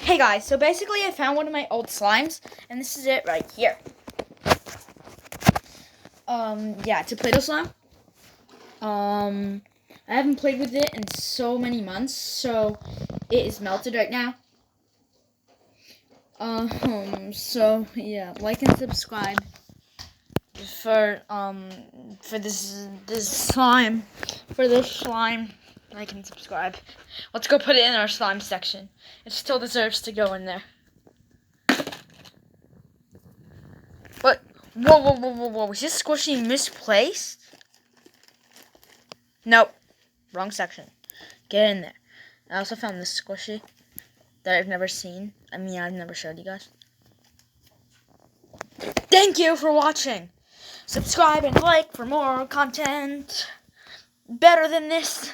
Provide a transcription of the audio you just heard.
Hey guys, so basically I found one of my old slimes, and this is it right here. Yeah, it's a Play-Doh slime. I haven't played with it in so many months, so it is melted right now. So yeah, like and subscribe for this slime. For this slime, like and subscribe. Let's go put it in our slime section. It still deserves to go in there. What? Whoa. Is this squishy misplaced? Nope. Wrong section. Get in there. I also found this squishy that I've never seen. I've never showed you guys. Thank you for watching. Subscribe and like for more content better than this.